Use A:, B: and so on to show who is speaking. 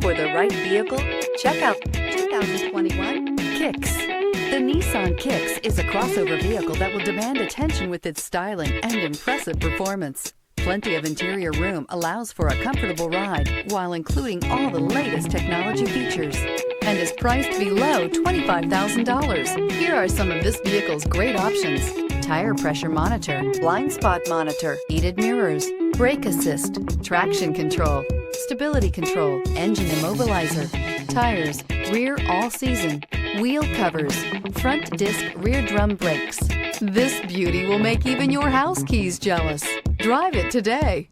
A: for the right vehicle? Check out 2021 Kicks. The Nissan Kicks is a crossover vehicle that will demand attention with its styling and impressive performance. Plenty of interior room allows for a comfortable ride while including all the latest technology features, and is priced below $25,000. Here are some of this vehicle's great options: tire pressure monitor, blind spot monitor, heated mirrors, brake assist, traction control, stability control, engine immobilizer, tires, rear all-season, wheel covers, front disc rear drum brakes. This beauty will make even your house keys jealous. Drive it today.